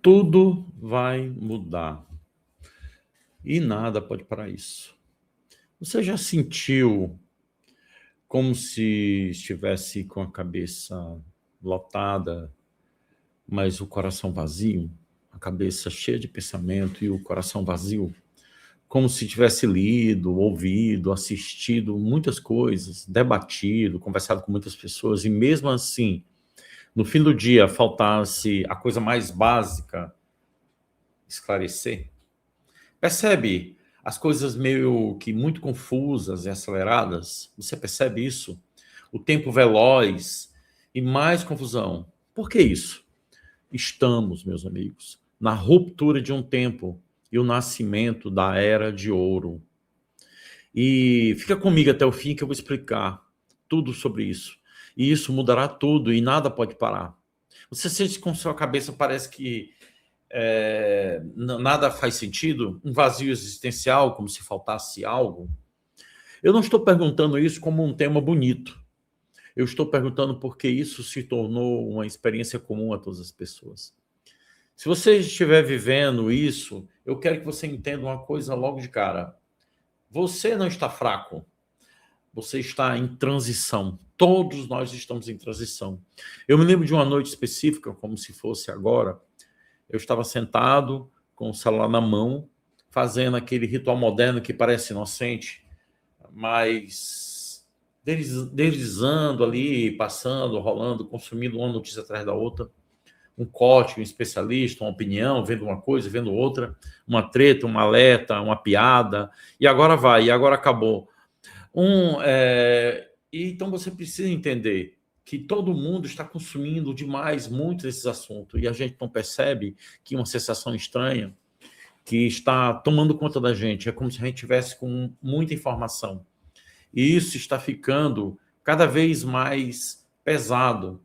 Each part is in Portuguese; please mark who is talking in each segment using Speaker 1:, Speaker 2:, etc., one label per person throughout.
Speaker 1: Tudo vai mudar e nada pode parar isso. Você já sentiu como se estivesse com a cabeça lotada, mas o coração vazio? A cabeça cheia de pensamento e o coração vazio? Como se tivesse lido, ouvido, assistido muitas coisas, debatido, conversado com muitas pessoas e mesmo assim, no fim do dia, faltasse a coisa mais básica, esclarecer? Percebe as coisas meio que muito confusas e aceleradas? Você percebe isso? O tempo veloz e mais confusão. Por que isso? Estamos, meus amigos, na ruptura de um tempo e o nascimento da Era de Ouro. E fica comigo até o fim que eu vou explicar tudo sobre isso. E isso mudará tudo e nada pode parar. Você sente com sua cabeça, parece que nada faz sentido, um vazio existencial, como se faltasse algo. Eu não estou perguntando isso como um tema bonito. Eu estou perguntando porque isso se tornou uma experiência comum a todas as pessoas. Se você estiver vivendo isso, eu quero que você entenda uma coisa logo de cara. Você não está fraco. Você está em transição. Todos nós estamos em transição. Eu me lembro de uma noite específica, como se fosse agora. Eu estava sentado com o celular na mão, fazendo aquele ritual moderno que parece inocente, mas deslizando ali, passando, rolando, consumindo uma notícia atrás da outra, um corte, um especialista, uma opinião, vendo uma coisa, vendo outra, uma treta, um alerta, uma piada, e agora vai, e agora acabou. Então você precisa entender que todo mundo está consumindo demais muito desses assuntos e a gente não percebe que uma sensação estranha que está tomando conta da gente, é como se a gente tivesse com muita informação. E isso está ficando cada vez mais pesado,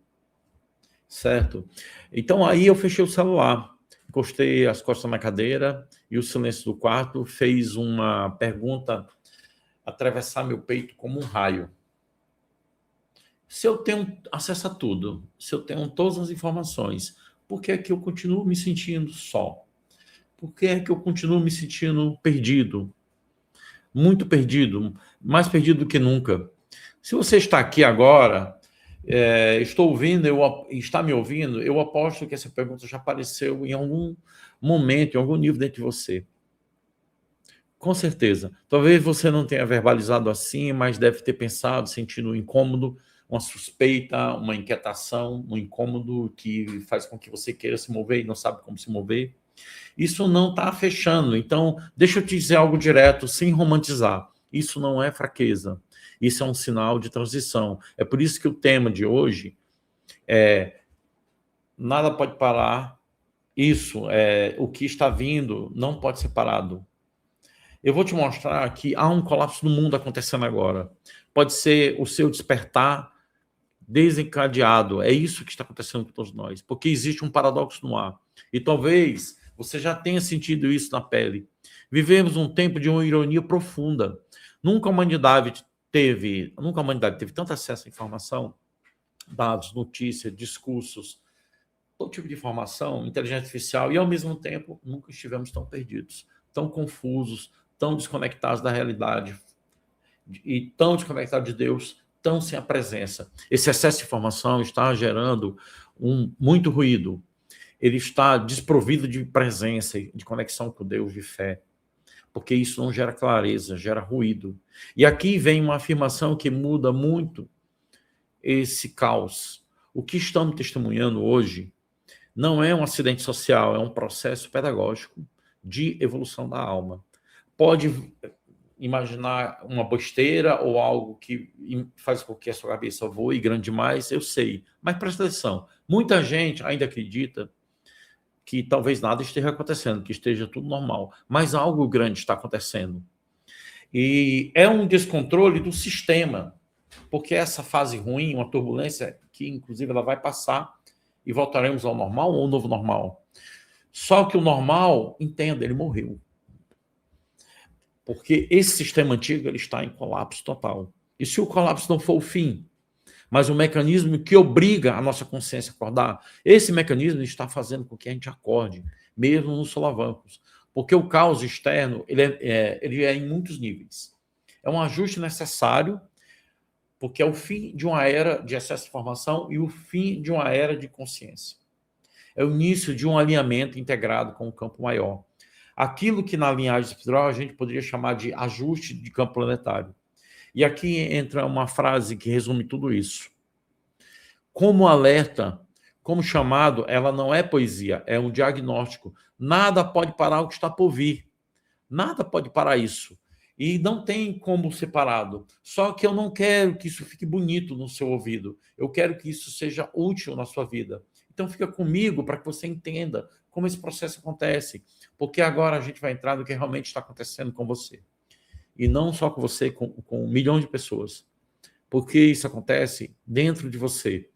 Speaker 1: certo? Então aí eu fechei o celular, encostei as costas na cadeira e o silêncio do quarto fez uma pergunta atravessar meu peito como um raio. Se eu tenho acesso a tudo, se eu tenho todas as informações, por que é que eu continuo me sentindo só? Por que é que eu continuo me sentindo perdido? Muito perdido, mais perdido do que nunca. Se você está aqui agora, estou ouvindo, está me ouvindo, eu aposto que essa pergunta já apareceu em algum momento, em algum nível dentro de você. Com certeza. Talvez você não tenha verbalizado assim, mas deve ter pensado, sentindo um incômodo, uma suspeita, uma inquietação, um incômodo que faz com que você queira se mover e não sabe como se mover. Isso não está fechando. Então, deixa eu te dizer algo direto, sem romantizar. Isso não é fraqueza. Isso é um sinal de transição. É por isso que o tema de hoje é nada pode parar. Isso, o que está vindo não pode ser parado. Eu vou te mostrar que há um colapso no mundo acontecendo agora. Pode ser o seu despertar desencadeado. É isso que está acontecendo com todos nós, porque existe um paradoxo no ar. E talvez você já tenha sentido isso na pele. Vivemos um tempo de uma ironia profunda. Nunca a humanidade teve tanto acesso à informação, dados, notícias, discursos, todo tipo de informação, inteligência artificial, e ao mesmo tempo nunca estivemos tão perdidos, tão confusos, tão desconectados da realidade e tão desconectados de Deus, tão sem a presença. Esse excesso de informação está gerando muito ruído. Ele está desprovido de presença, de conexão com Deus, de fé, porque isso não gera clareza, gera ruído. E aqui vem uma afirmação que muda muito esse caos. O que estamos testemunhando hoje não é um acidente social, é um processo pedagógico de evolução da alma. Pode imaginar uma besteira ou algo que faz com que a sua cabeça voe grande demais, eu sei. Mas presta atenção, muita gente ainda acredita que talvez nada esteja acontecendo, que esteja tudo normal, mas algo grande está acontecendo. E é um descontrole do sistema, porque essa fase ruim, uma turbulência, que inclusive ela vai passar e voltaremos ao normal ou ao novo normal. Só que o normal, entenda, ele morreu. Porque esse sistema antigo ele está em colapso total. E se o colapso não for o fim, mas um mecanismo que obriga a nossa consciência a acordar. Esse mecanismo está fazendo com que a gente acorde, mesmo nos solavancos, porque o caos externo ele é em muitos níveis. É um ajuste necessário, porque é o fim de uma era de excesso de informação e o fim de uma era de consciência. É o início de um alinhamento integrado com o campo maior. Aquilo que na linhagem espiritual a gente poderia chamar de ajuste de campo planetário. E aqui entra uma frase que resume tudo isso. Como alerta, como chamado, ela não é poesia, é um diagnóstico. Nada pode parar o que está por vir. Nada pode parar isso. E não tem como ser parado. Só que eu não quero que isso fique bonito no seu ouvido. Eu quero que isso seja útil na sua vida. Então fica comigo para que você entenda como esse processo acontece. Porque agora a gente vai entrar no que realmente está acontecendo com você. E não só com você, com milhões de pessoas. Porque isso acontece dentro de você.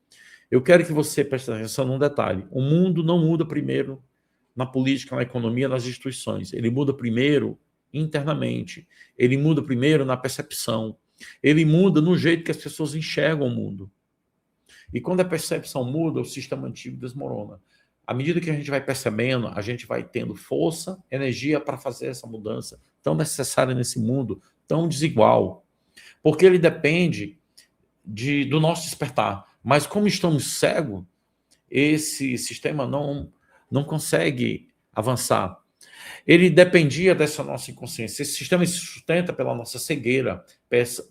Speaker 1: Eu quero que você preste atenção num detalhe. O mundo não muda primeiro na política, na economia, nas instituições. Ele muda primeiro internamente. Ele muda primeiro na percepção. Ele muda no jeito que as pessoas enxergam o mundo. E quando a percepção muda, o sistema antigo desmorona. À medida que a gente vai percebendo, a gente vai tendo força, energia para fazer essa mudança tão necessária nesse mundo, tão desigual. Porque ele depende do nosso despertar. Mas como estamos cegos, esse sistema não consegue avançar. Ele dependia dessa nossa inconsciência. Esse sistema se sustenta pela nossa cegueira,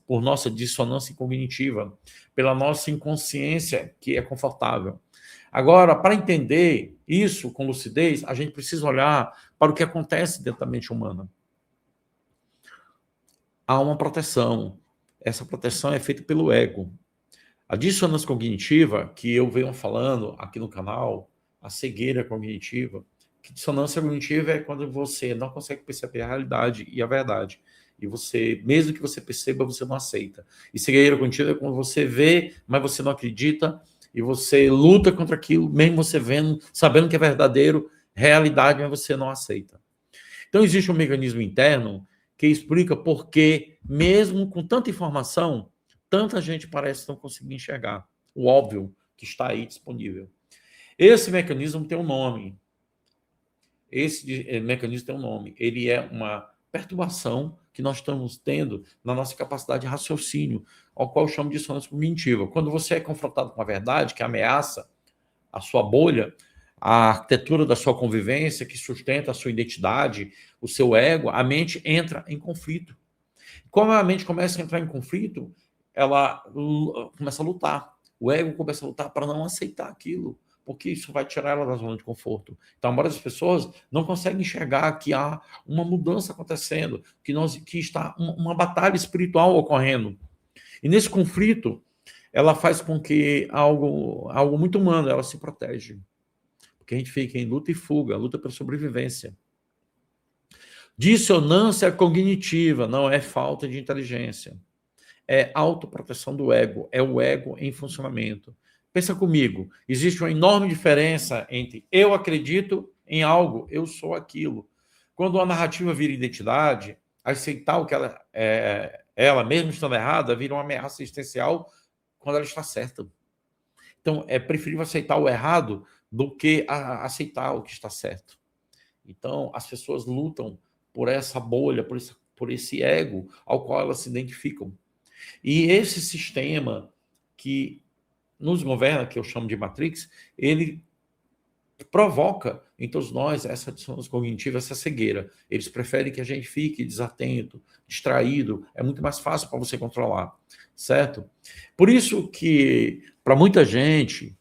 Speaker 1: por nossa dissonância cognitiva, pela nossa inconsciência que é confortável. Agora, para entender isso com lucidez, a gente precisa olhar para o que acontece dentro da mente humana. Há uma proteção. Essa proteção é feita pelo ego. A dissonância cognitiva, que eu venho falando aqui no canal, a cegueira cognitiva, que dissonância cognitiva é quando você não consegue perceber a realidade e a verdade. E você, mesmo que você perceba, você não aceita. E cegueira cognitiva é quando você vê, mas você não acredita, e você luta contra aquilo, mesmo você vendo, sabendo que é verdadeiro, realidade, mas você não aceita. Então, existe um mecanismo interno que explica por que, mesmo com tanta informação, tanta gente parece não conseguir enxergar o óbvio que está aí disponível. Esse mecanismo tem um nome. Esse mecanismo tem um nome. Ele é uma perturbação que nós estamos tendo na nossa capacidade de raciocínio, ao qual eu chamo de dissonância cognitiva. Quando você é confrontado com a verdade, que ameaça a sua bolha, a arquitetura da sua convivência, que sustenta a sua identidade, o seu ego, a mente entra em conflito. Como a mente começa a entrar em conflito, ela começa a lutar. O ego começa a lutar para não aceitar aquilo, porque isso vai tirar ela da zona de conforto. Então, a maioria das pessoas não consegue enxergar que há uma mudança acontecendo, que está uma batalha espiritual ocorrendo. E nesse conflito, ela faz com que algo muito humano, ela se protege. Porque a gente fica em luta e fuga, luta pela sobrevivência. Dissonância cognitiva não é falta de inteligência. É autoproteção do ego, é o ego em funcionamento. Pensa comigo, existe uma enorme diferença entre eu acredito em algo, eu sou aquilo. Quando a narrativa vira identidade, aceitar o que ela mesmo estando errada, vira uma ameaça existencial quando ela está certa. Então, é preferível aceitar o errado do que aceitar o que está certo. Então, as pessoas lutam por essa bolha, por esse ego ao qual elas se identificam. E esse sistema que nos governa, que eu chamo de Matrix, ele provoca em todos nós essa dissonância cognitiva, essa cegueira. Eles preferem que a gente fique desatento, distraído. É muito mais fácil para você controlar, certo? Por isso que, para muita gente,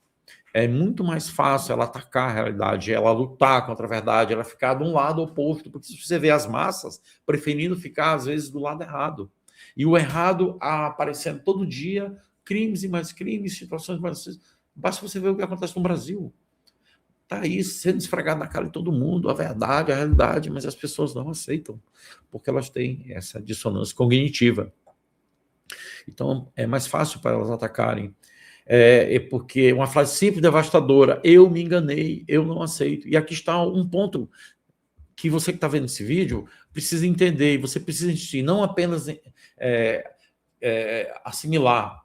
Speaker 1: é muito mais fácil ela atacar a realidade, ela lutar contra a verdade, ela ficar de um lado oposto, porque se você vê as massas preferindo ficar, às vezes, do lado errado. E o errado aparecendo todo dia, crimes e mais crimes, situações mais... Basta você ver o que acontece no Brasil. Está aí sendo esfregado na cara de todo mundo, a verdade, a realidade, mas as pessoas não aceitam, porque elas têm essa dissonância cognitiva. Então, é mais fácil para elas atacarem. Porque uma frase simples, devastadora, eu me enganei, eu não aceito. E aqui está um ponto que você que está vendo esse vídeo precisa entender, e você precisa insistir, não apenas assimilar.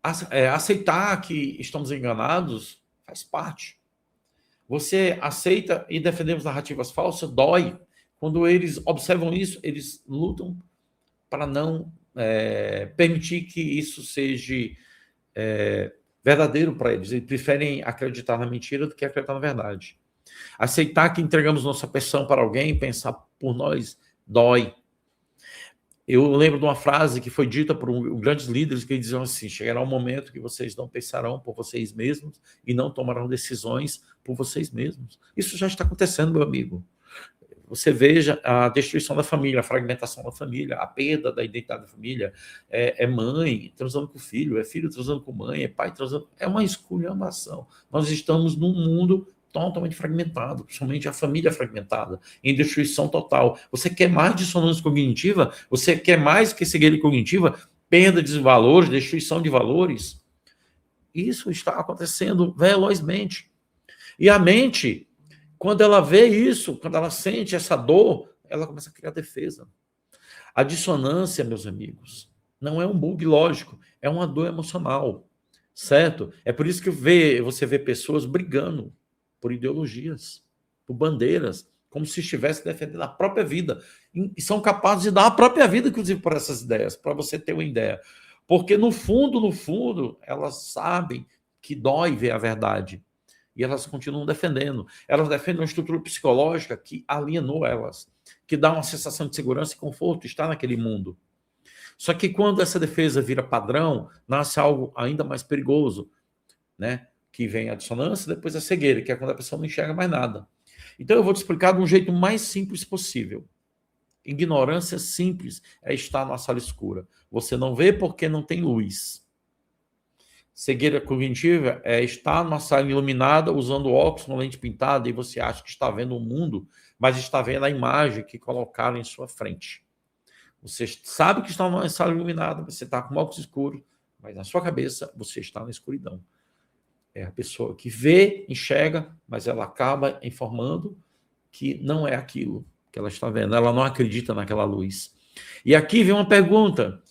Speaker 1: Aceitar que estamos enganados faz parte. Você aceita e defendemos narrativas falsas, dói. Quando eles observam isso, eles lutam para não permitir que isso seja verdadeiro para eles. Eles preferem acreditar na mentira do que acreditar na verdade. Aceitar que entregamos nossa pessoa para alguém, pensar por nós, dói. Eu lembro de uma frase que foi dita por grandes líderes que diziam assim: chegará um momento que vocês não pensarão por vocês mesmos e não tomarão decisões por vocês mesmos. Isso já está acontecendo, meu amigo. Você veja a destruição da família, a fragmentação da família, a perda da identidade da família. É mãe transando com o filho, é filho transando com mãe, é pai transando. É uma esculhambação. Nós estamos num mundo totalmente fragmentado, principalmente a família fragmentada, em destruição total. Você quer mais dissonância cognitiva? Você quer mais que cegueira cognitiva? Perda de valores, destruição de valores? Isso está acontecendo velozmente. E a mente, quando ela vê isso, quando ela sente essa dor, ela começa a criar defesa. A dissonância, meus amigos, não é um bug lógico, é uma dor emocional, certo? É por isso que você vê pessoas brigando por ideologias, por bandeiras, como se estivesse defendendo a própria vida. E são capazes de dar a própria vida, inclusive, por essas ideias, para você ter uma ideia. Porque, no fundo, elas sabem que dói ver a verdade. E elas continuam defendendo. Elas defendem uma estrutura psicológica que alienou elas, que dá uma sensação de segurança e conforto, estar naquele mundo. Só que quando essa defesa vira padrão, nasce algo ainda mais perigoso, né? Que vem a dissonância, depois a cegueira, que é quando a pessoa não enxerga mais nada. Então eu vou te explicar de um jeito mais simples possível. Ignorância simples é estar na sala escura. Você não vê porque não tem luz. Cegueira cognitiva é estar numa sala iluminada, usando óculos, uma lente pintada, e você acha que está vendo o mundo, mas está vendo a imagem que colocaram em sua frente. Você sabe que está numa sala iluminada, você está com óculos escuros, mas na sua cabeça você está na escuridão. É a pessoa que vê, enxerga, mas ela acaba informando que não é aquilo que ela está vendo. Ela não acredita naquela luz. E aqui vem uma pergunta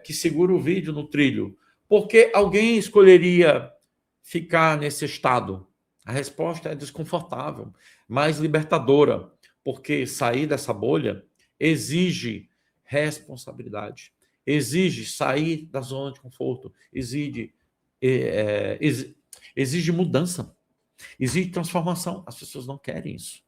Speaker 1: que segura o vídeo no trilho. Por que alguém escolheria ficar nesse estado? A resposta é desconfortável, mas libertadora, porque sair dessa bolha exige responsabilidade, exige sair da zona de conforto, exige mudança, exige transformação. As pessoas não querem isso.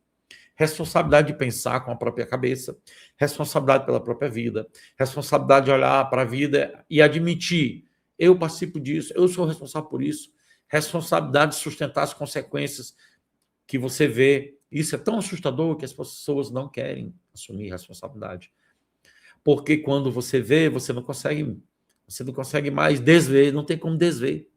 Speaker 1: Responsabilidade de pensar com a própria cabeça, responsabilidade pela própria vida, responsabilidade de olhar para a vida e admitir: eu participo disso, eu sou responsável por isso. Responsabilidade de sustentar as consequências que você vê. Isso é tão assustador que as pessoas não querem assumir responsabilidade. Porque quando você vê, você não consegue mais desver, não tem como desver.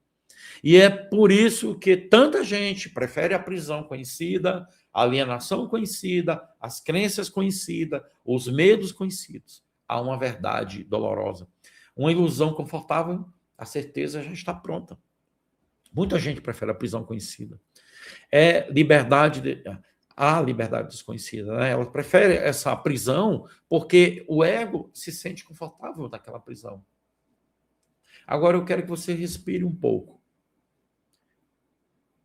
Speaker 1: E é por isso que tanta gente prefere a prisão conhecida, a alienação conhecida, as crenças conhecidas, os medos conhecidos, a uma verdade dolorosa. Uma ilusão confortável, a certeza já está pronta. Muita gente prefere a prisão conhecida. A liberdade desconhecida, né? Ela prefere essa prisão porque o ego se sente confortável naquela prisão. Agora eu quero que você respire um pouco.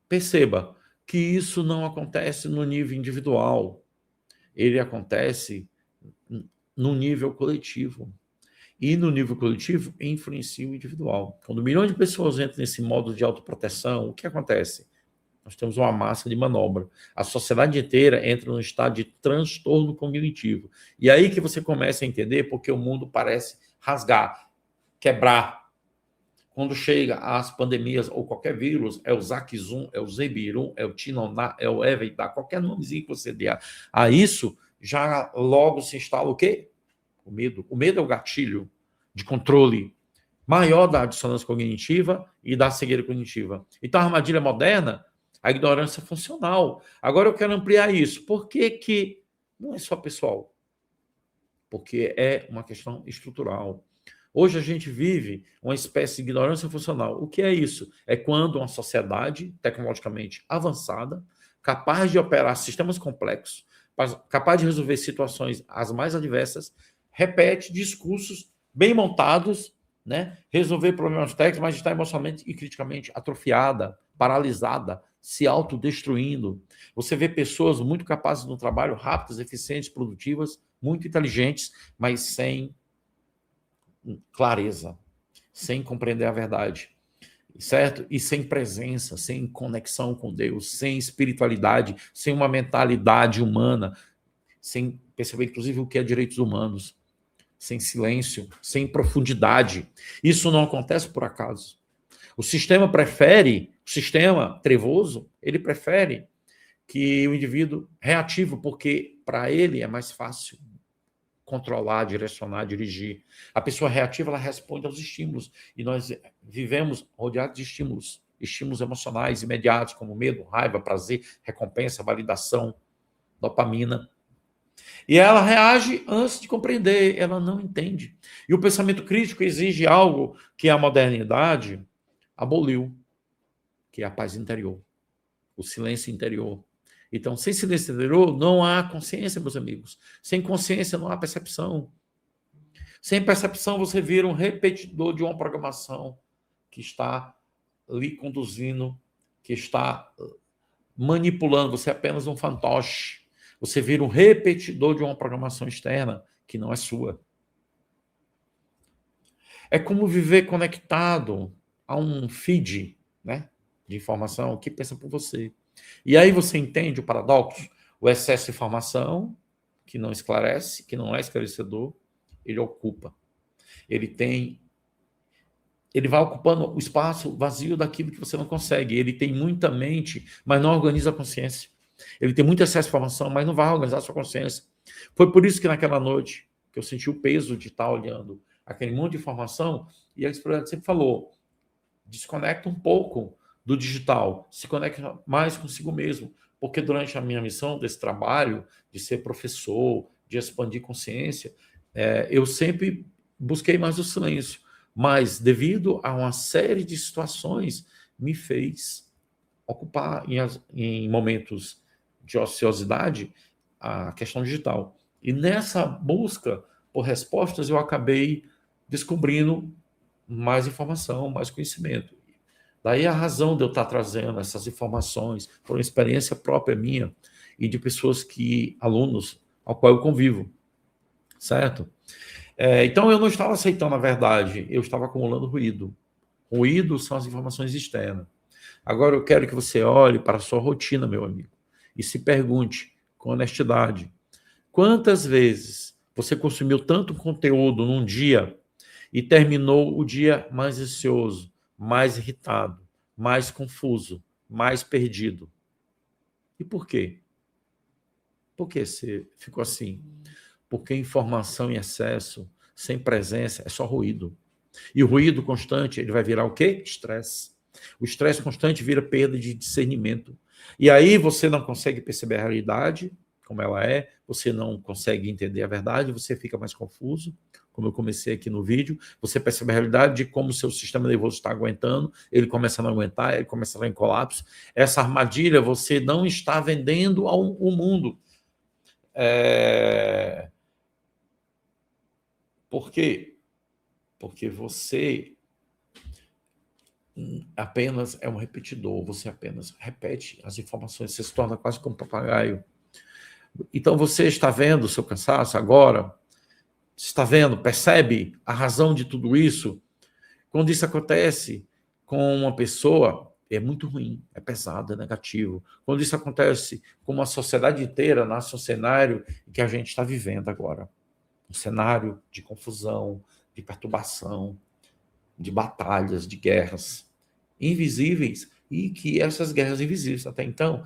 Speaker 1: Perceba que isso não acontece no nível individual, ele acontece no nível coletivo. E no nível coletivo, influencia o individual. Quando milhões de pessoas entram nesse modo de autoproteção, o que acontece? Nós temos uma massa de manobra. A sociedade inteira entra num estado de transtorno cognitivo. E aí que você começa a entender porque o mundo parece rasgar, quebrar. Quando chega às pandemias ou qualquer vírus, é o Zaquizum, é o Zebirum, é o Tinoná, é o Eveitá, qualquer nomezinho que você dê a isso, já logo se instala o quê? O medo. O medo é o gatilho de controle maior da dissonância cognitiva e da cegueira cognitiva. Então, a armadilha moderna, a ignorância funcional. Agora eu quero ampliar isso. Por que não é só pessoal? Porque é uma questão estrutural. Hoje a gente vive uma espécie de ignorância funcional. O que é isso? É quando uma sociedade tecnologicamente avançada, capaz de operar sistemas complexos, capaz de resolver situações as mais adversas, repete discursos bem montados, né? Resolver problemas técnicos, mas está emocionalmente e criticamente atrofiada, paralisada, se autodestruindo. Você vê pessoas muito capazes no trabalho, rápidas, eficientes, produtivas, muito inteligentes, mas sem clareza, sem compreender a verdade, certo? E sem presença, sem conexão com Deus, sem espiritualidade, sem uma mentalidade humana, sem perceber, inclusive, o que é direitos humanos, sem silêncio, sem profundidade. Isso não acontece por acaso. O sistema trevoso, ele prefere que o indivíduo reativo, porque para ele é mais fácil controlar, direcionar, dirigir. A pessoa reativa, ela responde aos estímulos. E nós vivemos rodeados de estímulos, estímulos emocionais imediatos, como medo, raiva, prazer, recompensa, validação, dopamina. E ela reage antes de compreender, ela não entende. E o pensamento crítico exige algo que a modernidade aboliu, que é a paz interior, o silêncio interior. Então, sem silêncio interior, não há consciência, meus amigos. Sem consciência, não há percepção. Sem percepção, você vira um repetidor de uma programação que está lhe conduzindo, que está manipulando. Você é apenas um fantoche. Você vira um repetidor de uma programação externa que não é sua. É como viver conectado a um feed, né, de informação que pensa por você. E aí você entende o paradoxo? O excesso de informação, que não esclarece, que não é esclarecedor, ele ocupa. Ele vai ocupando o espaço vazio daquilo que você não consegue. Ele tem muita mente, mas não organiza a consciência. Ele tem muito excesso de informação, mas não vai organizar a sua consciência. Foi por isso que naquela noite que eu senti o peso de estar olhando aquele monte de informação, e a Espírito sempre falou, desconecta um pouco do digital, se conecta mais consigo mesmo, porque durante a minha missão desse trabalho, de ser professor, de expandir consciência, eu sempre busquei mais o silêncio, mas devido a uma série de situações, me fez ocupar em momentos de ociosidade a questão digital. E nessa busca por respostas, eu acabei descobrindo mais informação, mais conhecimento. Daí a razão de eu estar trazendo essas informações, por uma experiência própria minha e de pessoas alunos ao qual eu convivo, certo? Então eu não estava aceitando a verdade, eu estava acumulando ruído. Ruído são as informações externas. Agora eu quero que você olhe para a sua rotina, meu amigo, e se pergunte com honestidade, quantas vezes você consumiu tanto conteúdo num dia e terminou o dia mais ansioso, mais irritado, mais confuso, mais perdido? E por quê? Por que você ficou assim? Porque informação em excesso, sem presença, é só ruído. E o ruído constante, ele vai virar o quê? Estresse. O estresse constante vira perda de discernimento. E aí você não consegue perceber a realidade, como ela é, você não consegue entender a verdade, você fica mais confuso, como eu comecei aqui no vídeo, você percebe a realidade de como o seu sistema nervoso está aguentando, ele começa a não aguentar, ele começa a estar em colapso. Essa armadilha você não está vendendo ao mundo. Por quê? Porque você apenas é um repetidor, você apenas repete as informações, você se torna quase como um papagaio. Então você está vendo o seu cansaço agora? Está vendo, percebe a razão de tudo isso? Quando isso acontece com uma pessoa, é muito ruim, é pesado, é negativo. Quando isso acontece com uma sociedade inteira, nasce um cenário que a gente está vivendo agora. Um cenário de confusão, de perturbação, de batalhas, de guerras invisíveis, e que essas guerras invisíveis, até então,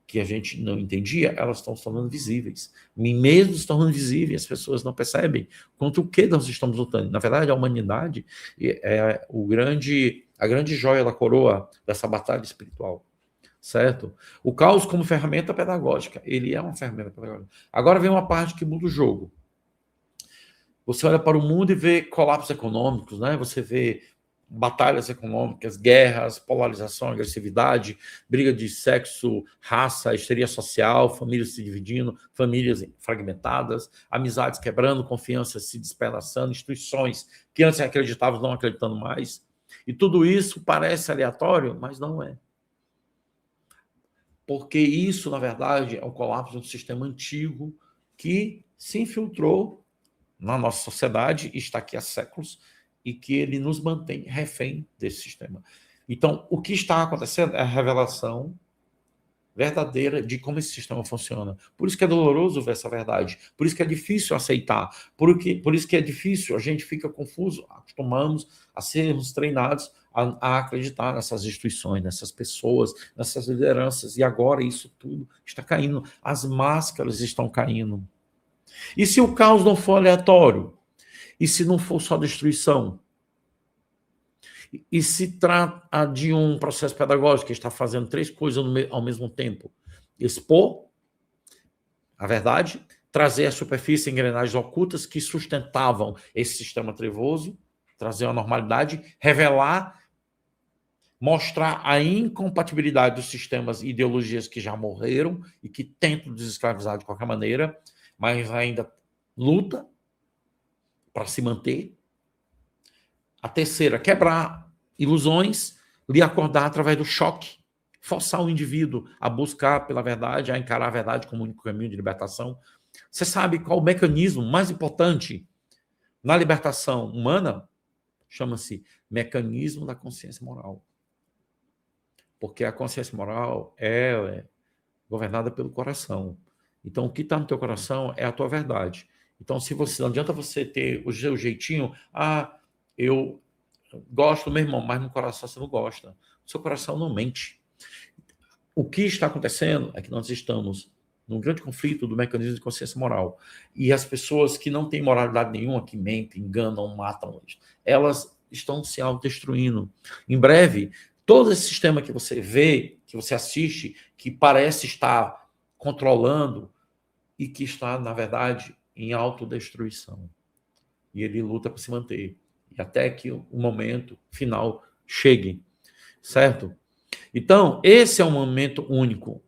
Speaker 1: que a gente não entendia, elas estão se tornando visíveis. Mesmo se tornando visíveis, as pessoas não percebem contra o que nós estamos lutando. Na verdade, a humanidade é a grande joia da coroa dessa batalha espiritual, certo? O caos como ferramenta pedagógica, ele é uma ferramenta pedagógica. Agora vem uma parte que muda o jogo. Você olha para o mundo e vê colapsos econômicos, né? Você vê batalhas econômicas, guerras, polarização, agressividade, briga de sexo, raça, histeria social, famílias se dividindo, famílias fragmentadas, amizades quebrando, confiança se despedaçando, instituições que antes acreditavam não acreditando mais. E tudo isso parece aleatório, mas não é. Porque isso, na verdade, é o colapso de um sistema antigo que se infiltrou na nossa sociedade e está aqui há séculos, e que ele nos mantém refém desse sistema. Então, o que está acontecendo é a revelação verdadeira de como esse sistema funciona. Por isso que é doloroso ver essa verdade, por isso que é difícil aceitar, por isso que é difícil, a gente fica confuso, acostumamos a sermos treinados a acreditar nessas instituições, nessas pessoas, nessas lideranças, e agora isso tudo está caindo, as máscaras estão caindo. E se o caos não for aleatório? E se não for só destruição? E se trata de um processo pedagógico que está fazendo 3 coisas ao mesmo tempo? Expor a verdade, trazer à superfície engrenagens ocultas que sustentavam esse sistema trevoso, trazer uma normalidade, revelar, mostrar a incompatibilidade dos sistemas e ideologias que já morreram e que tentam desescravizar de qualquer maneira, mas ainda luta para se manter. A terceira, quebrar ilusões, lhe acordar através do choque, forçar o indivíduo a buscar pela verdade, a encarar a verdade como o único caminho de libertação. Você sabe qual o mecanismo mais importante na libertação humana? Chama-se mecanismo da consciência moral. Porque a consciência moral é governada pelo coração. Então, o que está no teu coração é a tua verdade. Então, se você não adianta você ter o seu jeitinho, eu gosto, meu irmão, mas no coração você não gosta. O seu coração não mente. O que está acontecendo é que nós estamos num grande conflito do mecanismo de consciência moral. E as pessoas que não têm moralidade nenhuma, que mentem, enganam, matam, elas estão se autodestruindo. Em breve, todo esse sistema que você vê, que você assiste, que parece estar controlando e que está, na verdade, em autodestruição. E ele luta para se manter. E até que o momento final chegue, certo? Então, esse é um momento único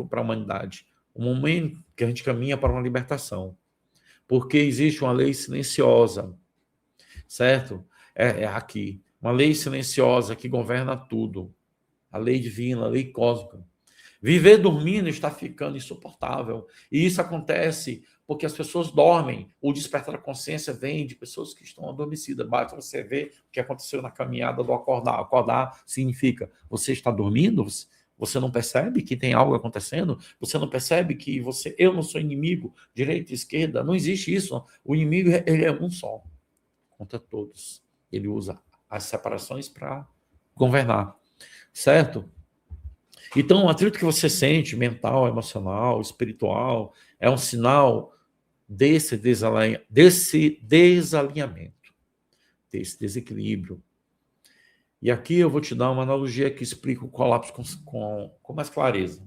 Speaker 1: para a humanidade, um momento que a gente caminha para uma libertação, porque existe uma lei silenciosa, certo? É aqui, uma lei silenciosa que governa tudo, a lei divina, a lei cósmica. Viver dormindo está ficando insuportável, e isso acontece porque as pessoas dormem. O despertar da consciência vem de pessoas que estão adormecidas. Basta você ver o que aconteceu na caminhada do acordar. Acordar significa você está dormindo, você não percebe que tem algo acontecendo, você não percebe que eu não sou inimigo, direita e esquerda, não existe isso. O inimigo ele é um só, contra todos. Ele usa as separações para governar, certo? Então, o atrito que você sente, mental, emocional, espiritual, é um sinal desse desalinhamento, desse desequilíbrio. E aqui eu vou te dar uma analogia que explica o colapso com mais clareza.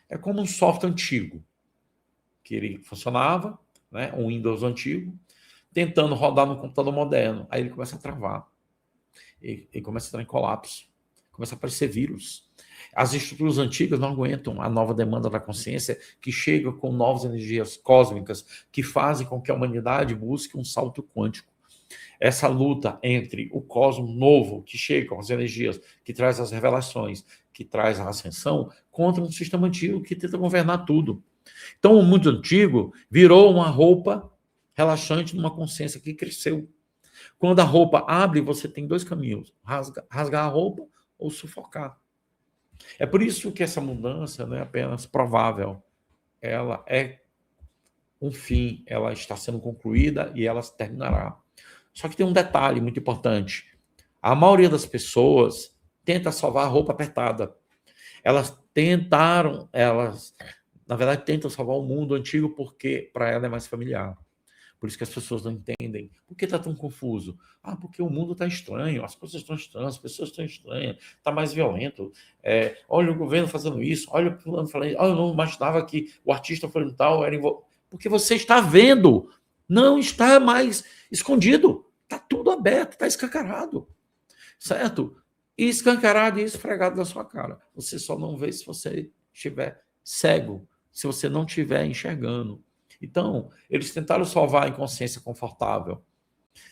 Speaker 1: É como um software antigo, que ele funcionava, né, um Windows antigo, tentando rodar no computador moderno. Aí ele começa a travar, ele começa a entrar em colapso, começa a aparecer vírus. As estruturas antigas não aguentam a nova demanda da consciência, que chega com novas energias cósmicas, que fazem com que a humanidade busque um salto quântico. Essa luta entre o cosmos novo, que chega com as energias, que traz as revelações, que traz a ascensão, contra um sistema antigo que tenta governar tudo. Então, o mundo antigo virou uma roupa relaxante numa consciência que cresceu. Quando a roupa abre, você tem 2 caminhos: rasgar a roupa ou sufocar. É por isso que essa mudança não é apenas provável, ela é um fim, ela está sendo concluída e ela terminará. Só que tem um detalhe muito importante: a maioria das pessoas tenta salvar a roupa apertada. Na verdade, tentam salvar o mundo antigo porque para ela é mais familiar. Por isso que as pessoas não entendem. Por que está tão confuso? Porque o mundo está estranho, as coisas estão estranhas, as pessoas estão estranhas, está mais violento. Olha o governo fazendo isso, olha o fulano falando isso. Eu não imaginava que o artista falando tal era envolvido. Porque você está vendo, não está mais escondido. Está tudo aberto, está escancarado. certo? E escancarado e esfregado na sua cara. Você só não vê se você estiver cego, se você não estiver enxergando. Então, eles tentaram salvar a inconsciência confortável.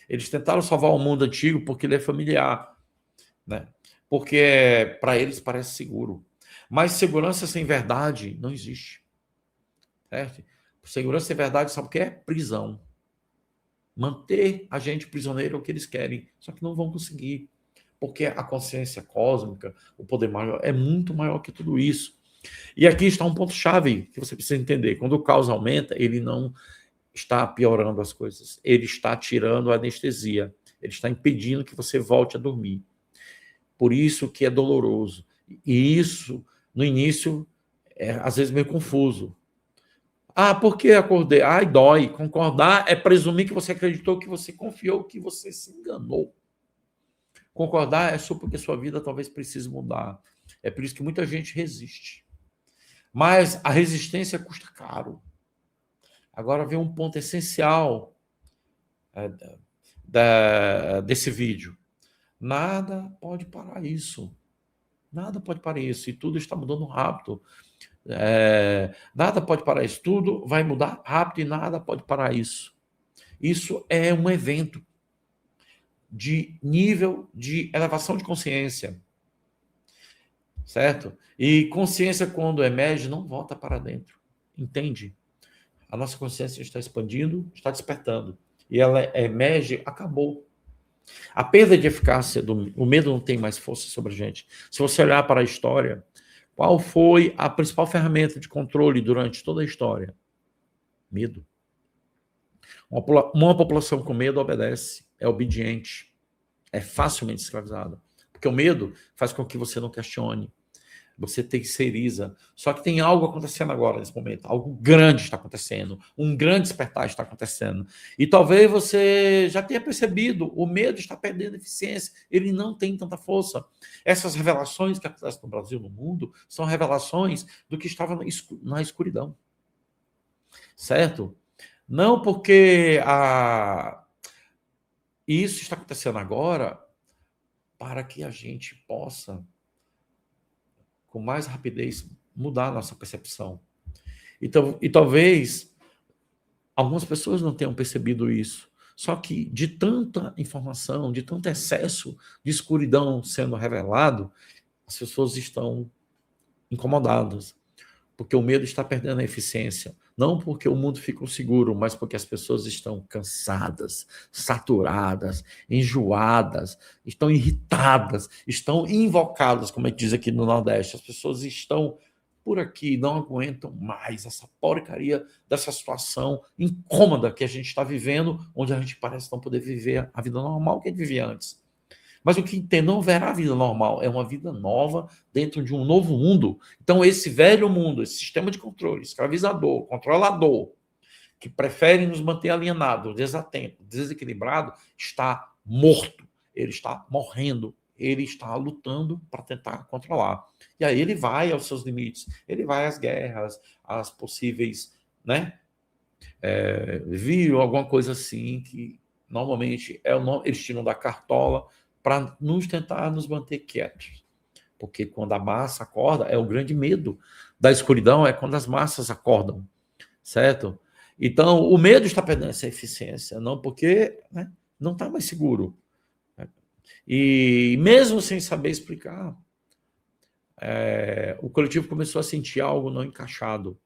Speaker 1: Eles tentaram salvar o mundo antigo porque ele é familiar, né? Porque para eles parece seguro. Mas segurança sem verdade não existe. Certo? Segurança sem verdade, sabe o que é? Prisão. Manter a gente prisioneiro é o que eles querem, só que não vão conseguir, porque a consciência cósmica, o poder maior, é muito maior que tudo isso. E aqui está um ponto-chave que você precisa entender. Quando o caos aumenta, ele não está piorando as coisas, ele está tirando a anestesia, ele está impedindo que você volte a dormir. Por isso que é doloroso. E isso, no início, é às vezes meio confuso. Ah, por que acordei? Ai, dói. Concordar é presumir que você acreditou, que você confiou, que você se enganou. Concordar é só porque sua vida talvez precise mudar. É por isso que muita gente resiste. Mas a resistência custa caro. Agora vem um ponto essencial desse vídeo. Nada pode parar isso. Nada pode parar isso. E tudo está mudando rápido. Nada pode parar isso. Tudo vai mudar rápido e nada pode parar isso. Isso é um evento de nível de elevação de consciência. Certo? E consciência, quando emerge, não volta para dentro. Entende? A nossa consciência está expandindo, está despertando. E ela emerge, acabou. A perda de eficácia, o medo não tem mais força sobre a gente. Se você olhar para a história, qual foi a principal ferramenta de controle durante toda a história? Medo. Uma população com medo obedece, é obediente, é facilmente escravizada. Porque o medo faz com que você não questione, você terceiriza. Só que tem algo acontecendo agora, nesse momento. Algo grande está acontecendo. Um grande despertar está acontecendo. E talvez você já tenha percebido, o medo está perdendo eficiência. Ele não tem tanta força. Essas revelações que acontecem no Brasil, no mundo, são revelações do que estava na escuridão. Certo? Não porque isso está acontecendo agora para que a gente possa, com mais rapidez, mudar a nossa percepção. Então, e talvez algumas pessoas não tenham percebido isso. Só que de tanta informação, de tanto excesso de escuridão sendo revelado, as pessoas estão incomodadas, porque o medo está perdendo a eficiência. Não porque o mundo ficou seguro, mas porque as pessoas estão cansadas, saturadas, enjoadas, estão irritadas, estão invocadas, como a gente diz aqui no Nordeste. As pessoas estão por aqui, não aguentam mais essa porcaria dessa situação incômoda que a gente está vivendo, onde a gente parece não poder viver a vida normal que a gente vivia antes. Mas o que tem não verá a vida normal, é uma vida nova dentro de um novo mundo. Então, esse velho mundo, esse sistema de controle, escravizador, controlador, que prefere nos manter alienados, desatentos, desequilibrado, está morto. Ele está morrendo. Ele está lutando para tentar controlar. E aí ele vai aos seus limites. Ele vai às guerras, às possíveis, né? Alguma coisa assim, que normalmente eles tiram da cartola para tentar nos manter quietos. Porque quando a massa acorda, é o grande medo da escuridão, é quando as massas acordam, certo? Então, o medo está perdendo essa eficiência, não porque, né, não está mais seguro. E mesmo sem saber explicar, o coletivo começou a sentir algo não encaixado.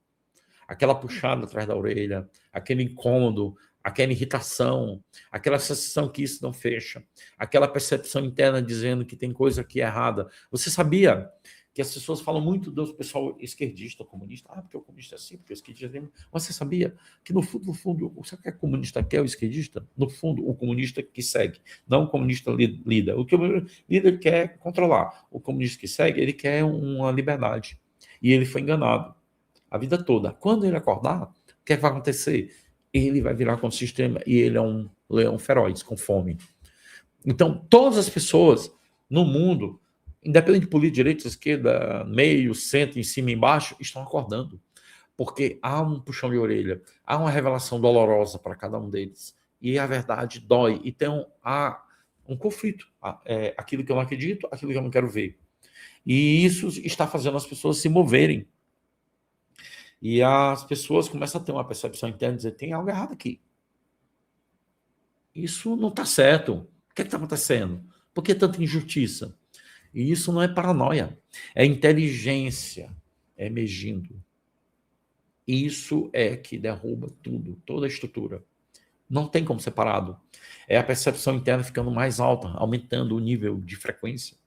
Speaker 1: Aquela puxada atrás da orelha, aquele incômodo, aquela irritação, aquela sensação que isso não fecha, aquela percepção interna dizendo que tem coisa aqui errada. Você sabia que as pessoas falam muito do pessoal esquerdista, comunista, porque o comunista é assim, porque o esquerdista é assim. Mas você sabia que no fundo, sabe o que é comunista quer, o esquerdista? No fundo, o comunista que segue, não o comunista líder. O que o líder quer controlar, o comunista que segue, ele quer uma liberdade. E ele foi enganado a vida toda. Quando ele acordar, o que é que vai acontecer? Ele vai virar contra o sistema e ele é um leão feroz, com fome. Então, todas as pessoas no mundo, independente de política, direita, esquerda, meio, centro, em cima e embaixo, estão acordando. Porque há um puxão de orelha, há uma revelação dolorosa para cada um deles. E a verdade dói. Então, há um conflito. Aquilo que eu não acredito, aquilo que eu não quero ver. E isso está fazendo as pessoas se moverem. E as pessoas começam a ter uma percepção interna, dizer, tem algo errado aqui. Isso não está certo. O que está acontecendo? Por que tanta injustiça? E isso não é paranoia, é inteligência emergindo. Isso é que derruba tudo, toda a estrutura. Não tem como ser parado. É a percepção interna ficando mais alta, aumentando o nível de frequência,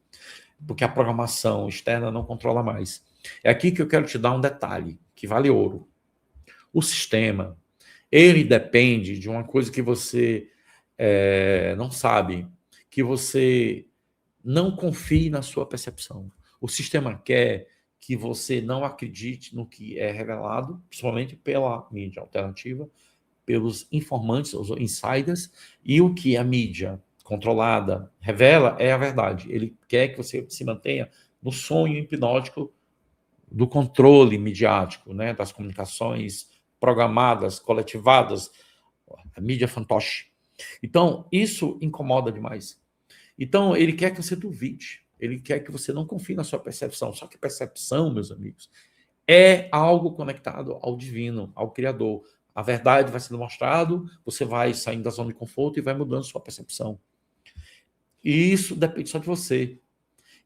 Speaker 1: porque a programação externa não controla mais. É aqui que eu quero te dar um detalhe, que vale ouro. O sistema, ele depende de uma coisa que você não sabe, que você não confie na sua percepção. O sistema quer que você não acredite no que é revelado, principalmente pela mídia alternativa, pelos informantes, os insiders, e o que a mídia controlada revela é a verdade. Ele quer que você se mantenha no sonho hipnótico do controle midiático, né, das comunicações programadas, coletivadas, a mídia fantoche. Então, isso incomoda demais. Então, ele quer que você duvide, ele quer que você não confie na sua percepção. Só que percepção, meus amigos, é algo conectado ao divino, ao Criador. A verdade vai sendo mostrado, você vai saindo da zona de conforto e vai mudando sua percepção. E isso depende só de você.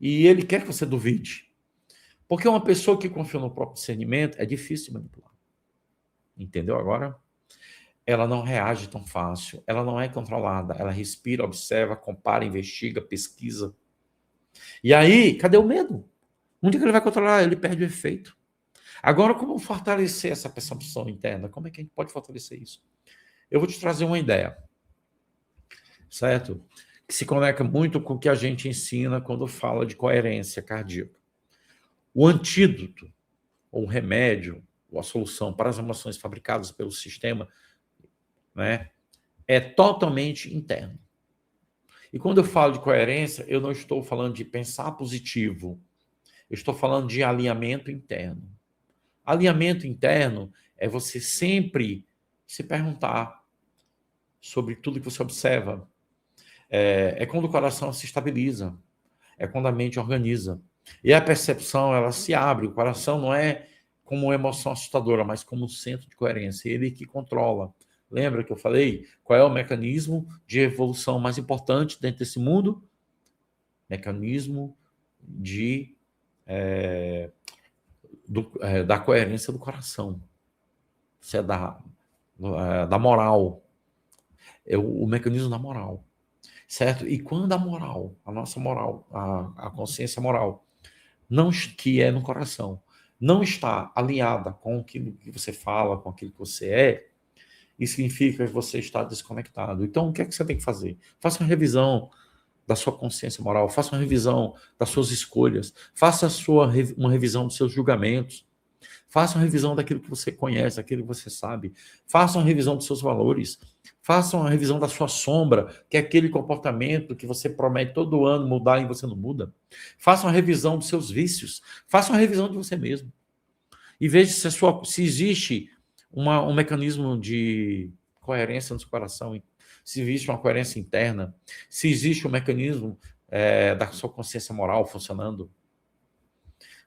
Speaker 1: E ele quer que você duvide. Porque uma pessoa que confia no próprio discernimento é difícil de manipular. Entendeu agora? Ela não reage tão fácil, ela não é controlada, ela respira, observa, compara, investiga, pesquisa. E aí, cadê o medo? Um dia que ele vai controlar, ele perde o efeito. Agora, como fortalecer essa percepção interna? Como é que a gente pode fortalecer isso? Eu vou te trazer uma ideia, certo? Que se conecta muito com o que a gente ensina quando fala de coerência cardíaca. O antídoto, ou o remédio, ou a solução para as emoções fabricadas pelo sistema, né, é totalmente interno. E quando eu falo de coerência, eu não estou falando de pensar positivo, eu estou falando de alinhamento interno. Alinhamento interno é você sempre se perguntar sobre tudo que você observa. É quando o coração se estabiliza, é quando a mente organiza. E a percepção, ela se abre. O coração não é como uma emoção assustadora, mas como um centro de coerência. Ele que controla. Lembra que eu falei? Qual é o mecanismo de evolução mais importante dentro desse mundo? Mecanismo de, da coerência do coração. Isso é da moral. É o mecanismo da moral. Certo? E quando a moral, a nossa moral, a consciência moral, não, que é no coração, não está alinhada com aquilo que você fala, com aquilo que você é, isso significa que você está desconectado. Então, o que é que você tem que fazer? Faça uma revisão da sua consciência moral, faça uma revisão das suas escolhas, faça uma revisão dos seus julgamentos, faça uma revisão daquilo que você conhece, daquilo que você sabe, faça uma revisão dos seus valores, faça uma revisão da sua sombra, que é aquele comportamento que você promete todo ano mudar e você não muda. Faça uma revisão dos seus vícios, faça uma revisão de você mesmo. E veja se existe um mecanismo de coerência no seu coração, se existe uma coerência interna, se existe um mecanismo da sua consciência moral funcionando,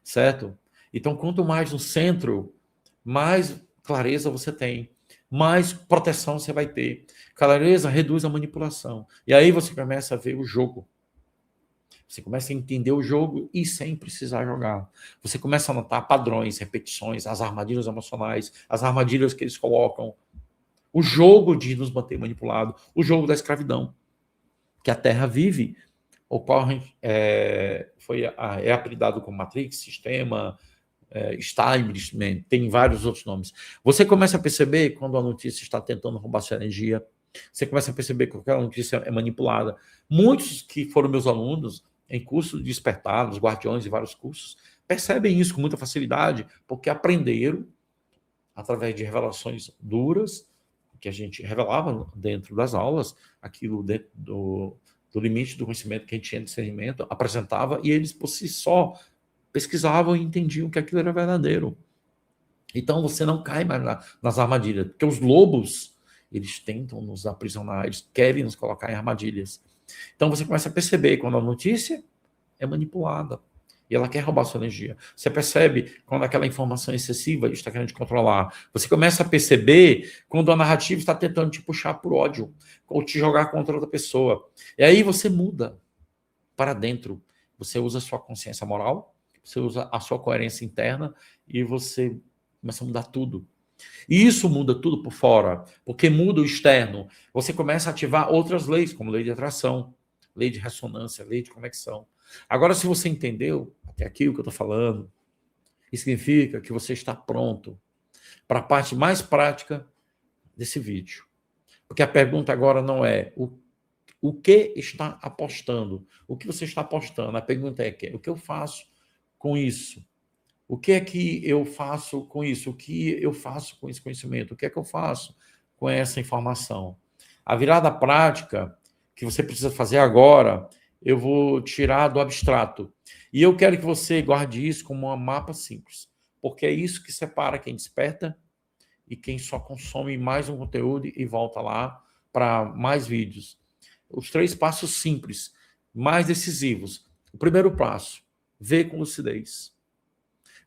Speaker 1: certo? Então, quanto mais no centro, mais clareza você tem, mais proteção você vai ter. Clareza reduz a manipulação. E aí você começa a ver o jogo. Você começa a entender o jogo e sem precisar jogar. Você começa a notar padrões, repetições, as armadilhas emocionais, as armadilhas que eles colocam. O jogo de nos manter manipulado, o jogo da escravidão, que a Terra vive, o qual é apelidado como Matrix, sistema, establishment, tem vários outros nomes. Você começa a perceber quando a notícia está tentando roubar sua energia, você começa a perceber que aquela notícia é manipulada. Muitos que foram meus alunos em cursos de despertar, nos guardiões e vários cursos, percebem isso com muita facilidade, porque aprenderam, através de revelações duras, que a gente revelava dentro das aulas, aquilo dentro do limite do conhecimento que a gente tinha de discernimento, apresentava, e eles, por si só, pesquisavam e entendiam que aquilo era verdadeiro. Então, você não cai mais nas armadilhas, porque os lobos, eles tentam nos aprisionar, eles querem nos colocar em armadilhas. Então você começa a perceber quando a notícia é manipulada e ela quer roubar sua energia. Você percebe quando aquela informação excessiva está querendo te controlar. Você começa a perceber quando a narrativa está tentando te puxar por ódio ou te jogar contra outra pessoa. E aí você muda para dentro. Você usa a sua consciência moral, você usa a sua coerência interna e você começa a mudar tudo. E isso muda tudo por fora, porque muda o externo. Você começa a ativar outras leis, como lei de atração, lei de ressonância, lei de conexão. Agora, se você entendeu até aqui o que eu estou falando, isso significa que você está pronto para a parte mais prática desse vídeo. Porque a pergunta agora não é o que está apostando, o que você está apostando. A pergunta é o que eu faço com isso? O que é que eu faço com isso? O que eu faço com esse conhecimento? O que é que eu faço com essa informação? A virada prática que você precisa fazer agora, eu vou tirar do abstrato. E eu quero que você guarde isso como um mapa simples, porque é isso que separa quem desperta e quem só consome mais um conteúdo e volta lá para mais vídeos. Os 3 passos simples, mais decisivos. O primeiro passo, ver com lucidez.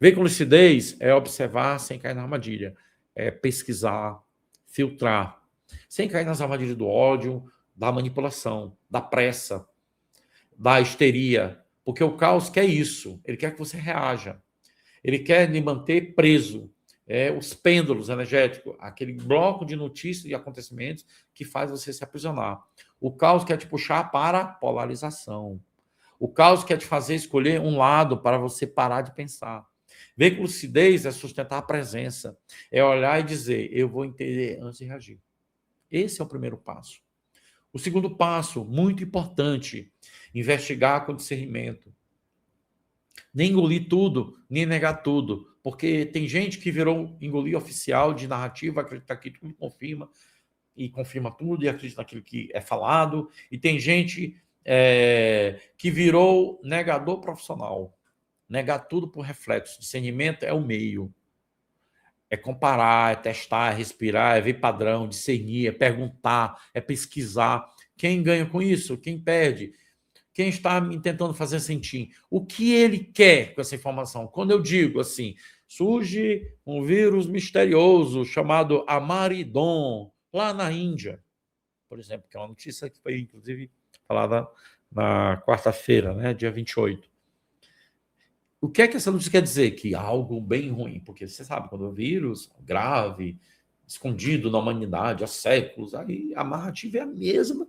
Speaker 1: Ver com lucidez é observar sem cair na armadilha, é pesquisar, filtrar, sem cair nas armadilhas do ódio, da manipulação, da pressa, da histeria, porque o caos quer isso, ele quer que você reaja, ele quer lhe manter preso, os pêndulos energéticos, aquele bloco de notícias e acontecimentos que faz você se aprisionar. O caos quer te puxar para a polarização. O caos quer te fazer escolher um lado para você parar de pensar. Ver com lucidez é sustentar a presença, é olhar e dizer, eu vou entender antes de reagir. Esse é o primeiro passo. O segundo passo, muito importante, investigar com discernimento. Nem engolir tudo, nem negar tudo, porque tem gente que virou engolir oficial de narrativa, acredita que tudo confirma, e confirma tudo, e acredita naquilo que é falado, e tem gente que virou negador profissional. Negar tudo por reflexo. Discernimento é o meio. É comparar, é testar, é respirar, é ver padrão, discernir, é perguntar, é pesquisar. Quem ganha com isso? Quem perde? Quem está me tentando fazer sentir? O que ele quer com essa informação? Quando eu digo assim, surge um vírus misterioso chamado Amaridon, lá na Índia, por exemplo, que é uma notícia que foi, inclusive, falada na quarta-feira, né, dia 28. O que é que essa notícia quer dizer? Que algo bem ruim, porque você sabe, quando o vírus grave, escondido na humanidade há séculos, aí a narrativa é a mesma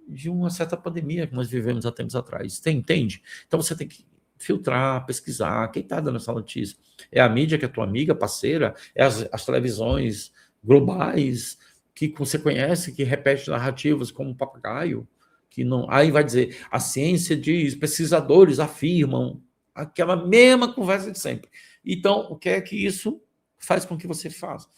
Speaker 1: de uma certa pandemia que nós vivemos há tempos atrás. Você entende? Então você tem que filtrar, pesquisar. Quem está dando essa notícia? É a mídia que é tua amiga, parceira? É as televisões globais que você conhece, que repete narrativas como um papagaio? Que não... Aí vai dizer, a ciência diz, pesquisadores afirmam, aquela mesma conversa de sempre. Então, o que é que isso faz com que você faça?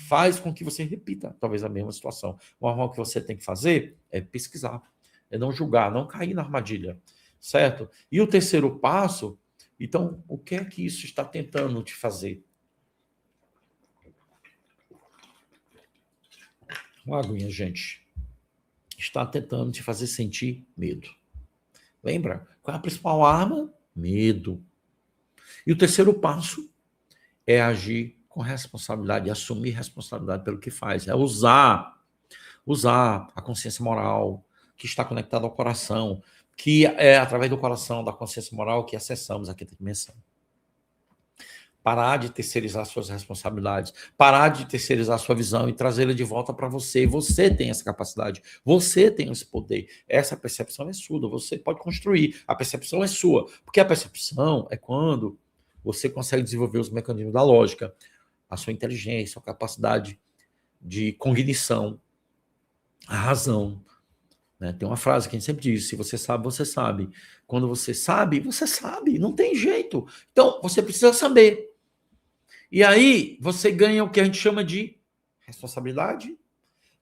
Speaker 1: Faz com que você repita, talvez, a mesma situação. O normal que você tem que fazer é pesquisar, é não julgar, não cair na armadilha, certo? E o terceiro passo, então, o que é que isso está tentando te fazer? Uma aguinha, gente. Está tentando te fazer sentir medo. Lembra? Qual é a principal arma? Medo. E o terceiro passo é agir com responsabilidade, assumir responsabilidade pelo que faz. É usar a consciência moral que está conectada ao coração, que é através do coração, da consciência moral, que acessamos a quinta dimensão. Parar de terceirizar suas responsabilidades, parar de terceirizar sua visão e trazê-la de volta para você. Você tem essa capacidade, você tem esse poder. Essa percepção é sua, você pode construir. A percepção é sua, porque a percepção é quando você consegue desenvolver os mecanismos da lógica, a sua inteligência, a capacidade de cognição, a razão. Né? Tem uma frase que a gente sempre diz, se você sabe, você sabe. Quando você sabe, não tem jeito. Então, você precisa saber. E aí, você ganha o que a gente chama de responsabilidade,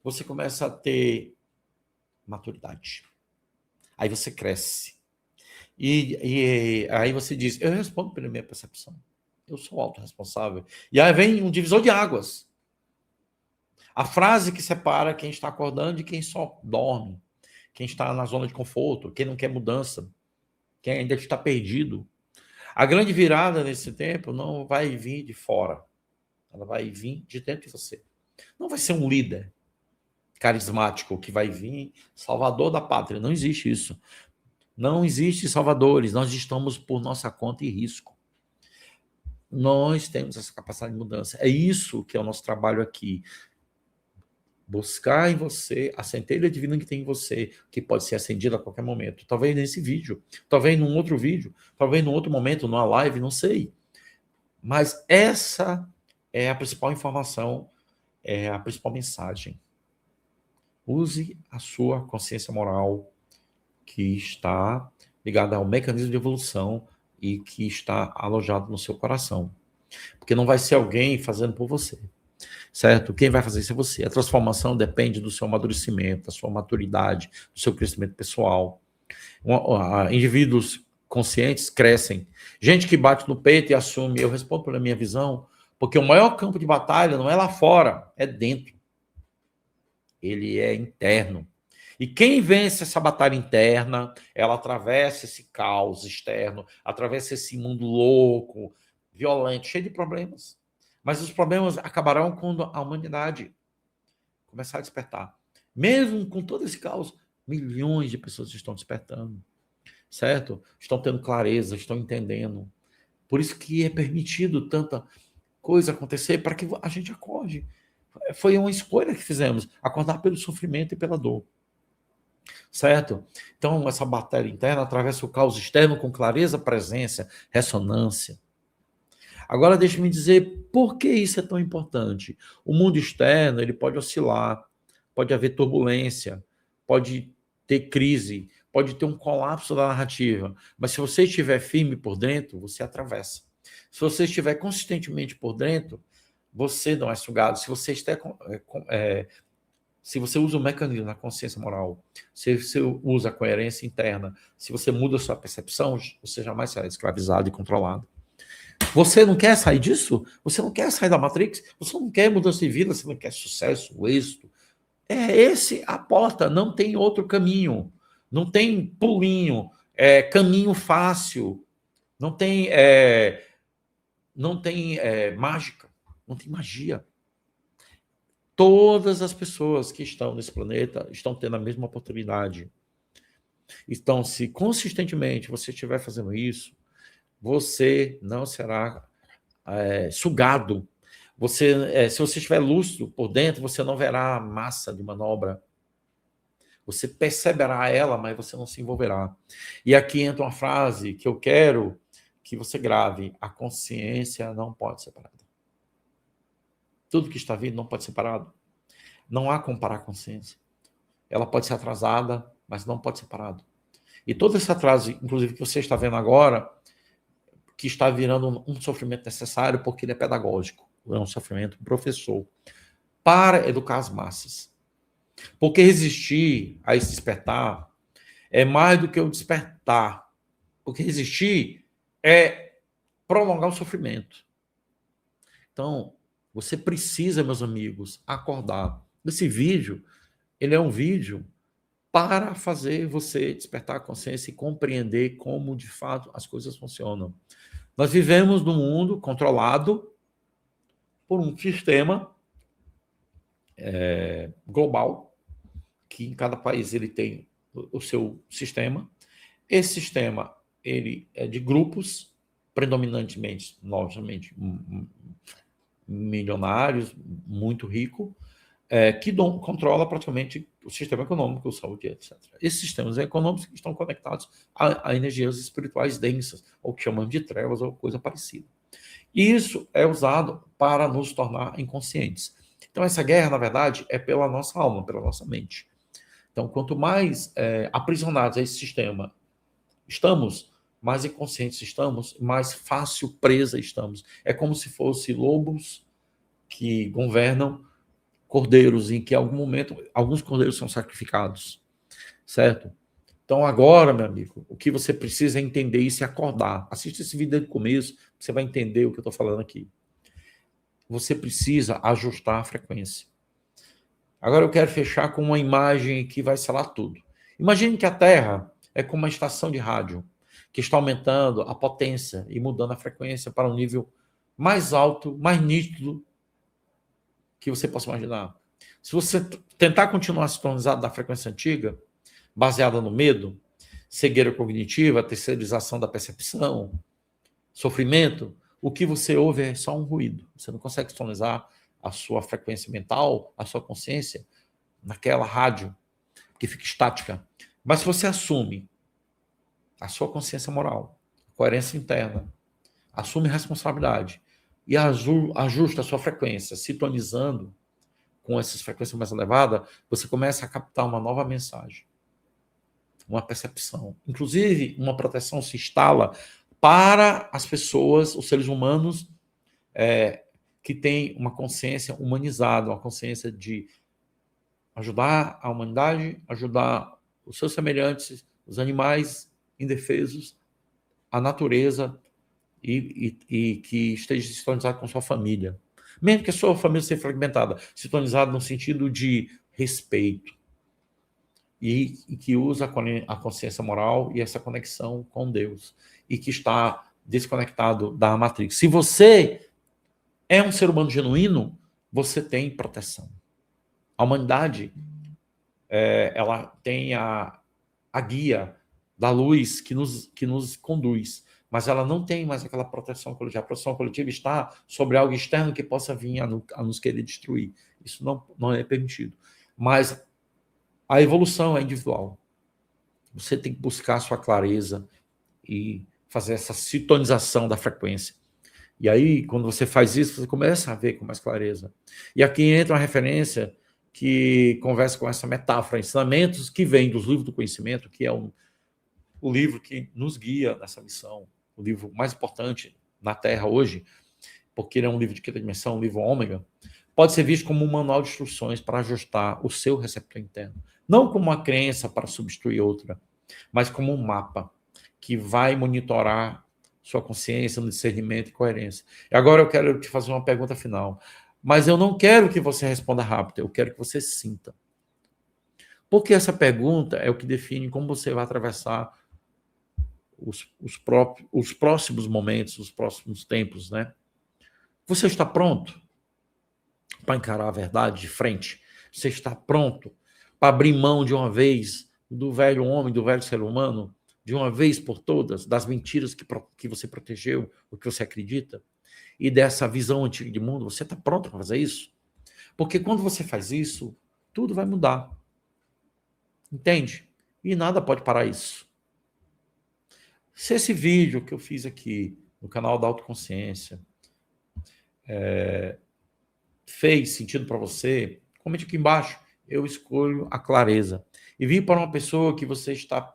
Speaker 1: você começa a ter maturidade. Aí você cresce. E aí você diz, eu respondo pela minha percepção. Eu sou autorresponsável. E aí vem um divisor de águas. A frase que separa quem está acordando de quem só dorme, quem está na zona de conforto, quem não quer mudança, quem ainda está perdido. A grande virada nesse tempo não vai vir de fora, ela vai vir de dentro de você. Não vai ser um líder carismático que vai vir salvador da pátria, não existe isso. Não existe salvadores, nós estamos por nossa conta e risco. Nós temos essa capacidade de mudança. É isso que é o nosso trabalho aqui. Buscar em você a centelha divina que tem em você, que pode ser acendida a qualquer momento. Talvez nesse vídeo, talvez num outro vídeo, talvez num outro momento, numa live, não sei. Mas essa é a principal informação, é a principal mensagem. Use a sua consciência moral, que está ligada ao mecanismo de evolução e que está alojado no seu coração. Porque não vai ser alguém fazendo por você. Certo? Quem vai fazer isso é você. A transformação depende do seu amadurecimento, da sua maturidade, do seu crescimento pessoal. Indivíduos conscientes crescem. Gente que bate no peito e assume, eu respondo pela minha visão, porque o maior campo de batalha não é lá fora, é dentro. Ele é interno. E quem vence essa batalha interna, ela atravessa esse caos externo, atravessa esse mundo louco, violento, cheio de problemas. Mas os problemas acabarão quando a humanidade começar a despertar. Mesmo com todo esse caos, milhões de pessoas estão despertando, certo? Estão tendo clareza, estão entendendo. Por isso que é permitido tanta coisa acontecer para que a gente acorde. Foi uma escolha que fizemos, acordar pelo sofrimento e pela dor. Certo? Então, essa batalha interna atravessa o caos externo com clareza, presença, ressonância. Agora, deixe-me dizer por que isso é tão importante. O mundo externo, ele pode oscilar, pode haver turbulência, pode ter crise, pode ter um colapso da narrativa. Mas se você estiver firme por dentro, você atravessa. Se você estiver consistentemente por dentro, você não é sugado. Se você se você usa o mecanismo da consciência moral, se você usa a coerência interna, se você muda a sua percepção, você jamais será escravizado e controlado. Você não quer sair disso? Você não quer sair da Matrix? Você não quer mudança de vida? Você não quer sucesso, êxito? É esse a porta, não tem outro caminho. Não tem pulinho, caminho fácil. Não tem, mágica. Não tem magia. Todas as pessoas que estão nesse planeta estão tendo a mesma oportunidade. Então, se consistentemente você estiver fazendo isso, você não será sugado. Se você estiver lúcido por dentro, você não verá a massa de manobra. Você perceberá ela, mas você não se envolverá. E aqui entra uma frase que eu quero que você grave. A consciência não pode ser separada. Tudo que está vindo não pode ser separado. Não há como parar a consciência. Ela pode ser atrasada, mas não pode ser parada. E todo esse atraso, inclusive, que você está vendo agora, que está virando um sofrimento necessário porque ele é pedagógico, é um sofrimento professor, para educar as massas. Porque resistir a esse despertar é mais do que o despertar. Porque resistir é prolongar o sofrimento. Então, você precisa, meus amigos, acordar. Esse vídeo, ele é um vídeo para fazer você despertar a consciência e compreender como, de fato, as coisas funcionam. Nós vivemos num mundo controlado por um sistema global, que em cada país ele tem o seu sistema. Esse sistema ele é de grupos, predominantemente, novamente, milionários, muito rico, que controla praticamente o sistema econômico, saúde, etc. Esses sistemas econômicos estão conectados a energias espirituais densas, ou que chamamos de trevas, ou coisa parecida. E isso é usado para nos tornar inconscientes. Então, essa guerra, na verdade, é pela nossa alma, pela nossa mente. Então, quanto mais aprisionados a esse sistema estamos, mais inconscientes estamos, mais fácil presa estamos. É como se fossem lobos que governam cordeiros, em que em algum momento alguns cordeiros são sacrificados, certo? Então agora, meu amigo, o que você precisa é entender isso e acordar. Assista esse vídeo desde o começo, você vai entender o que eu estou falando aqui. Você precisa ajustar a frequência. Agora eu quero fechar com uma imagem que vai selar tudo. Imagine que a Terra é como uma estação de rádio que está aumentando a potência e mudando a frequência para um nível mais alto, mais nítido que você possa imaginar. Se você tentar continuar sintonizado da frequência antiga, baseada no medo, cegueira cognitiva, terceirização da percepção, sofrimento, o que você ouve é só um ruído. Você não consegue sintonizar a sua frequência mental, a sua consciência, naquela rádio que fica estática. Mas se você assume a sua consciência moral, coerência interna, assume responsabilidade e ajusta a sua frequência, sintonizando com essas frequências mais elevadas, você começa a captar uma nova mensagem, uma percepção. Inclusive, uma proteção se instala para as pessoas, os seres humanos, que têm uma consciência humanizada, uma consciência de ajudar a humanidade, ajudar os seus semelhantes, os animais indefesos, a natureza, e que esteja sintonizado com sua família. Mesmo que a sua família seja fragmentada, sintonizado no sentido de respeito. E que usa a consciência moral e essa conexão com Deus. E que está desconectado da Matrix. Se você é um ser humano genuíno, você tem proteção. A humanidade, ela tem a guia da luz que nos conduz, mas ela não tem mais aquela proteção coletiva. A proteção coletiva está sobre algo externo que possa vir a nos querer destruir. Isso não é permitido. Mas a evolução é individual. Você tem que buscar a sua clareza e fazer essa sintonização da frequência. E aí, quando você faz isso, você começa a ver com mais clareza. E aqui entra uma referência que conversa com essa metáfora, ensinamentos que vêm dos livros do conhecimento, que é o livro que nos guia nessa missão, o livro mais importante na Terra hoje, porque ele é um livro de quinta dimensão, um livro ômega, pode ser visto como um manual de instruções para ajustar o seu receptor interno. Não como uma crença para substituir outra, mas como um mapa que vai monitorar sua consciência no discernimento e coerência. E agora eu quero te fazer uma pergunta final. Mas eu não quero que você responda rápido, eu quero que você sinta. Porque essa pergunta é o que define como você vai atravessar os próximos momentos, os próximos tempos, né? Você está pronto para encarar a verdade de frente? Você está pronto para abrir mão de uma vez do velho homem, do velho ser humano, de uma vez por todas, das mentiras que você protegeu, o que você acredita, e dessa visão antiga de mundo? Você está pronto para fazer isso? Porque quando você faz isso, tudo vai mudar. Entende? E nada pode parar isso. Se esse vídeo que eu fiz aqui no canal da Autoconsciência fez sentido para você, comente aqui embaixo. Eu escolho a clareza. E vim para uma pessoa que você está,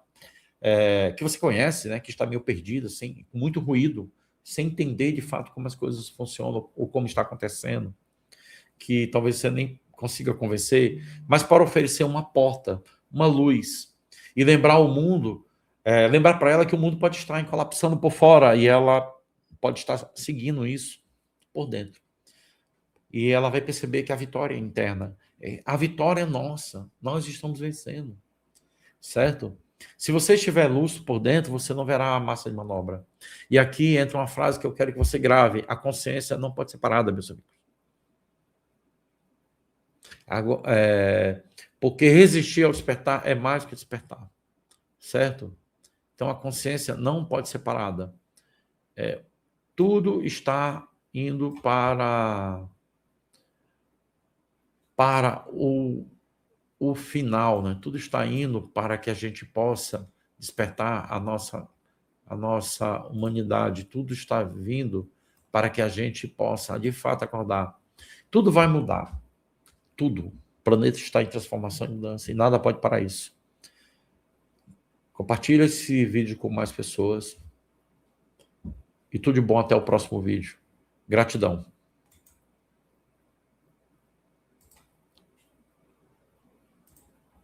Speaker 1: que você conhece, né, que está meio perdida, com muito ruído, sem entender de fato como as coisas funcionam ou como está acontecendo, que talvez você nem consiga convencer, mas para oferecer uma porta, uma luz, e lembrar o mundo, lembrar para ela que o mundo pode estar colapsando por fora e ela pode estar seguindo isso por dentro. E ela vai perceber que a vitória é interna. A vitória é nossa. Nós estamos vencendo. Certo? Se você estiver lúcido por dentro, você não verá a massa de manobra. E aqui entra uma frase que eu quero que você grave. A consciência não pode ser parada, meus amigos. Porque resistir ao despertar é mais que despertar. Certo? Então, a consciência não pode ser parada. Tudo está indo para o final, né? Tudo está indo para que a gente possa despertar a nossa humanidade. Tudo está vindo para que a gente possa, de fato, acordar. Tudo vai mudar. Tudo. O planeta está em transformação e mudança e nada pode parar isso. Compartilhe esse vídeo com mais pessoas. E tudo de bom até o próximo vídeo. Gratidão.